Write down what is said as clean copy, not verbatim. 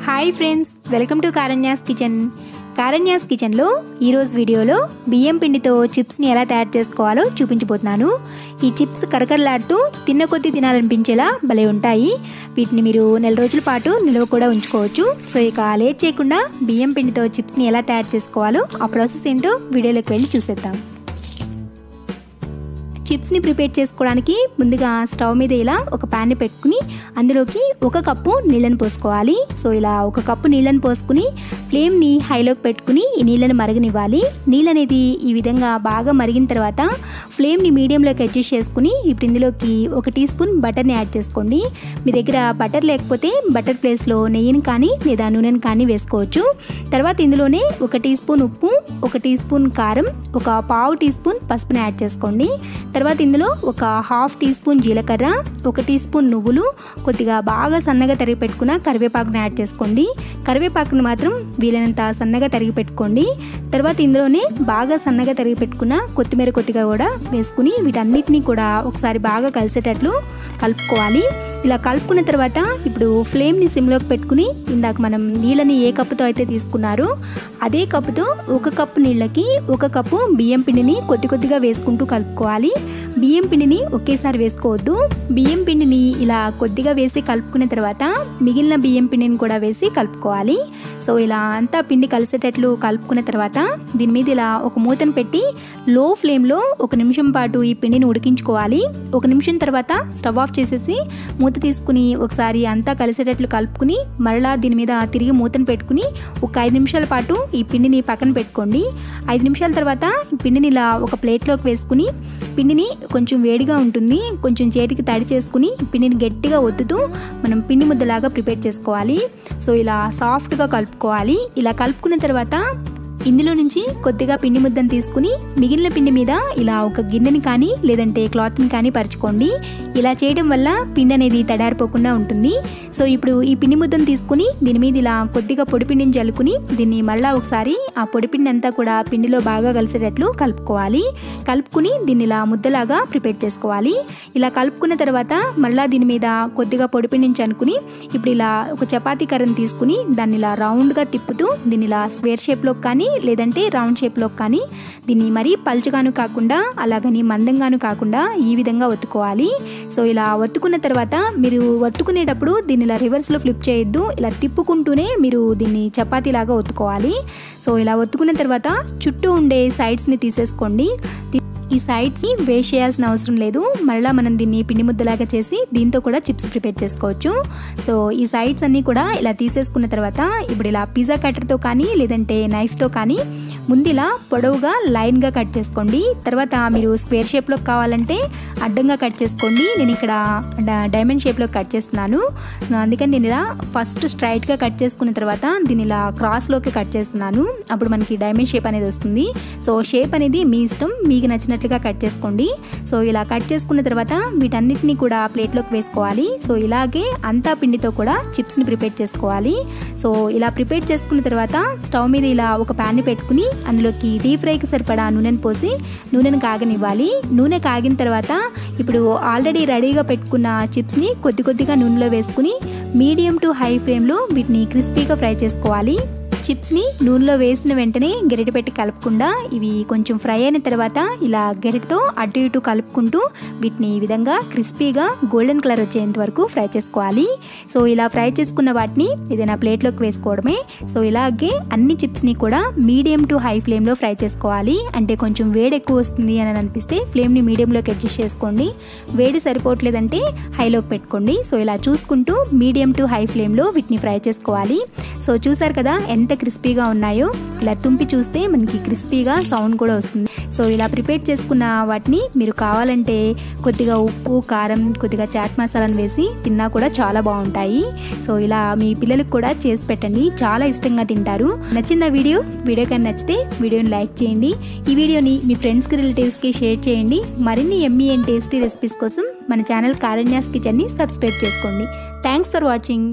Hi friends, welcome to Karanya's kitchen. Karanya's కిచెన్లో ఈరోజు వీడియోలో బియ్యం పిండితో చిప్స్ని ఎలా తయారు చేసుకోవాలో చూపించబోతున్నాను. ఈ చిప్స్ కరకరలాడుతూ తిన్న కొద్దీ తినాలనిపించేలా భలే ఉంటాయి. వీటిని మీరు నెల రోజుల పాటు నిల్వ కూడా ఉంచుకోవచ్చు. సో ఇక లేట్ చేయకుండా బియ్యం పిండితో చిప్స్ని ఎలా తయారు చేసుకోవాలో ఆ ప్రాసెస్ ఏంటో వీడియోలోకి వెళ్ళి చూసేద్దాం. చిప్స్ని ప్రిపేర్ చేసుకోవడానికి ముందుగా స్టవ్ మీద ఇలా ఒక ప్యాన్ని పెట్టుకుని అందులోకి 1 కప్పు నీళ్ళని పోసుకోవాలి. సో ఇలా 1 కప్పు నీళ్ళని పోసుకుని ఫ్లేమ్ని హైలోకి పెట్టుకుని ఈ నీళ్ళని మరగనివ్వాలి. నీళ్ళు అనేది ఈ విధంగా బాగా మరిగిన తర్వాత ఫ్లేమ్ని మీడియంలోకి అడ్జస్ట్ చేసుకుని ఇప్పుడు ఇందులోకి 1 టీ స్పూన్ బటర్ని యాడ్ చేసుకోండి. మీ దగ్గర బటర్ లేకపోతే బటర్ ప్లేస్లో నెయ్యిని కానీ లేదా నూనెని కానీ వేసుకోవచ్చు. తర్వాత ఇందులోనే 1 టీ స్పూన్ ఉప్పు, 1 టీ స్పూన్ కారం, 1/2 టీ స్పూన్ పసుపుని యాడ్ చేసుకోండి. తర్వాత ఇందులో 1/2 టీ స్పూన్ జీలకర్ర, 1 టీ స్పూన్ నువ్వులు, కొద్దిగా బాగా సన్నగా తరిగి పెట్టుకున్న కరివేపాకుని యాడ్ చేసుకోండి. కరివేపాకుని మాత్రం వీలైనంత సన్నగా తరిగి పెట్టుకోండి. తర్వాత ఇందులోనే బాగా సన్నగా తరిగి పెట్టుకున్న కొత్తిమీర కొద్దిగా కూడా వేసుకుని వీటన్నిటిని కూడా ఒకసారి బాగా కలిసేటట్లు కలుపుకోవాలి. ఇలా కలుపుకున్న తర్వాత ఇప్పుడు ఫ్లేమ్ని సిమ్లోకి పెట్టుకుని ఇందాక మనం నీళ్ళని ఏ కప్పుతో అయితే తీసుకున్నారో అదే కప్పుతో 1 కప్పు నీళ్ళకి 1 కప్పు బియ్యం పిండిని కొద్దిగా వేసుకుంటూ కలుపుకోవాలి. బియ్యం పిండిని ఒకేసారి వేసుకోవద్దు. బియ్యం పిండిని ఇలా కొద్దిగా వేసి కలుపుకున్న తర్వాత మిగిలిన బియ్యం పిండిని కూడా వేసి కలుపుకోవాలి. సో ఇలా అంతా పిండి కలిసేటట్లు కలుపుకున్న తర్వాత దీని మీద ఇలా ఒక మూతను పెట్టి లో ఫ్లేమ్లో 1 నిమిషం పాటు ఈ పిండిని ఉడికించుకోవాలి. 1 నిమిషం తర్వాత స్టవ్ ఆఫ్ చేసేసి మూత తీసుకుని ఒకసారి అంతా కలిసేటట్లు కలుపుకుని మరలా దీని మీద తిరిగి మూతను పెట్టుకుని ఒక 5 నిమిషాల పాటు ఈ పిండిని పక్కన పెట్టుకోండి. 5 నిమిషాల తర్వాత ఈ పిండిని ఇలా ఒక ప్లేట్లోకి వేసుకుని పిండిని కొంచెం వేడిగా ఉంటుంది, కొంచెం చేతికి తడి చేసుకుని పిండిని గట్టిగా ఒత్తుతూ మనం పిండి ముద్దలాగా ప్రిపేర్ చేసుకోవాలి. సో ఇలా సాఫ్ట్గా కలుపుకోవాలి. ఇలా కలుపుకున్న తర్వాత ఇందులో నుంచి కొద్దిగా పిండి ముద్దను తీసుకుని మిగిలిన పిండి మీద ఇలా ఒక గిన్నెని కానీ లేదంటే క్లాత్ని కానీ పరుచుకోండి. ఇలా చేయడం వల్ల పిండి అనేది తడారిపోకుండా ఉంటుంది. సో ఇప్పుడు ఈ పిండి ముద్దను తీసుకుని దీని మీద ఇలా కొద్దిగా పొడిపిండిని జల్లుకుని దీన్ని మళ్ళీ ఒకసారి ఆ పొడిపిండి అంతా కూడా పిండిలో బాగా కలిసేటట్లు కలుపుకోవాలి. కలుపుకుని దీన్ని ఇలా ముద్దలాగా ప్రిపేర్ చేసుకోవాలి. ఇలా కలుపుకున్న తర్వాత మళ్ళీ దీని మీద కొద్దిగా పొడిపిండిని చనుకుని ఇప్పుడు ఇలా ఒక చపాతీ కర్రను తీసుకుని దాన్ని ఇలా రౌండ్గా తిప్పుతూ దీన్ని ఇలా స్క్వేర్ షేప్లో కానీ లేదంటే రౌండ్ షేప్లో కానీ దీన్ని మరీ పల్చగాను కాకుండా అలాగని మందంగాను కాకుండా ఈ విధంగా ఒత్తుకోవాలి. సో ఇలా ఒత్తుకున్న తర్వాత మీరు ఒత్తుకునేటప్పుడు దీన్ని ఇలా రివర్స్లో ఫ్లిప్ చేయొద్దు. ఇలా తిప్పుకుంటూనే మీరు దీన్ని చపాతీలాగా ఒత్తుకోవాలి. సో ఇలా ఒత్తుకున్న తర్వాత చుట్టూ ఉండే సైడ్స్ని తీసేసుకోండి. ఈ సైడ్స్ని వేస్ట్ చేయాల్సిన అవసరం లేదు. మళ్ళీ మనం దీన్ని పిండి ముద్దలాగా చేసి దీంతో కూడా చిప్స్ ప్రిపేర్ చేసుకోవచ్చు. సో ఈ సైడ్స్ అన్నీ కూడా ఇలా తీసేసుకున్న తర్వాత ఇప్పుడు ఇలా పిజ్జా కట్టర్తో కానీ లేదంటే నైఫ్తో కానీ ముందు ఇలా పొడవుగా లైన్గా కట్ చేసుకోండి. తర్వాత మీరు స్క్వేర్ షేప్లో కావాలంటే అడ్డంగా కట్ చేసుకోండి. నేను ఇక్కడ డైమండ్ షేప్లో కట్ చేస్తున్నాను. అందుకని నేను ఇలా ఫస్ట్ స్ట్రైట్గా కట్ చేసుకున్న తర్వాత దీన్ని ఇలా క్రాస్లోకి కట్ చేస్తున్నాను. అప్పుడు మనకి డైమండ్ షేప్ అనేది వస్తుంది. సో షేప్ అనేది మీ ఇష్టం, మీకు నచ్చినట్లుగా కట్ చేసుకోండి. సో ఇలా కట్ చేసుకున్న తర్వాత వీటన్నిటిని కూడా ప్లేట్లోకి వేసుకోవాలి. సో ఇలాగే అంతా పిండితో కూడా చిప్స్ని ప్రిపేర్ చేసుకోవాలి. సో ఇలా ప్రిపేర్ చేసుకున్న తర్వాత స్టవ్ మీద ఇలా ఒక ప్యాన్ని పెట్టుకుని అందులోకి డీప్ ఫ్రైకి సరిపడా నూనెను పోసి నూనెను కాగనివ్వాలి. నూనె కాగిన తర్వాత ఇప్పుడు ఆల్రెడీ రెడీగా పెట్టుకున్న చిప్స్ని కొద్దిగా నూనెలో వేసుకుని మీడియం టు హై ఫ్లేమ్లో వీటిని క్రిస్పీగా ఫ్రై చేసుకోవాలి. చిప్స్ని నూనెలో వేసిన వెంటనే గరిటె పెట్టి కలుపుకుండా ఇవి కొంచెం ఫ్రై అయిన తర్వాత ఇలా గరిటెతో అటు ఇటు కలుపుకుంటూ వీటిని ఈ విధంగా క్రిస్పీగా గోల్డెన్ కలర్ వచ్చేంత వరకు ఫ్రై చేసుకోవాలి. సో ఇలా ఫ్రై చేసుకున్న వాటిని ఏదైనా ప్లేట్లోకి వేసుకోవడమే. సో ఇలాగే అన్ని చిప్స్ని కూడా మీడియం టు హై ఫ్లేమ్లో ఫ్రై చేసుకోవాలి. అంటే కొంచెం వేడి ఎక్కువ వస్తుంది అని అనిపిస్తే ఫ్లేమ్ని మీడియంలోకి అడ్జస్ట్ చేసుకోండి. వేడి సరిపోవట్లేదంటే హైలోకి పెట్టుకోండి. సో ఇలా చూసుకుంటూ మీడియం టు హై ఫ్లేమ్లో వీటిని ఫ్రై చేసుకోవాలి. సో చూసారు కదా ఎంత క్రిస్పీగా ఉన్నాయో. ఇలా తుంపి చూస్తే మనకి క్రిస్పీగా సౌండ్ కూడా వస్తుంది. సో ఇలా ప్రిపేర్ చేసుకున్న వాటిని మీరు కావాలంటే కొద్దిగా ఉప్పు, కారం, కొద్దిగా చాట్ మసాలాను వేసి తిన్నా కూడా చాలా బాగుంటాయి. సో ఇలా మీ పిల్లలకు కూడా చేసి పెట్టండి, చాలా ఇష్టంగా తింటారు. నచ్చిందా వీడియో కానీ నచ్చితే వీడియోని లైక్ చేయండి. ఈ వీడియోని మీ ఫ్రెండ్స్కి, రిలేటివ్స్కి షేర్ చేయండి. మరిన్ని యమ్మీ అండ్ టేస్టీ రెసిపీస్ కోసం మన ఛానల్ కారణ్యాస్ కిచెన్ని సబ్స్క్రైబ్ చేసుకోండి. Thanks for watching.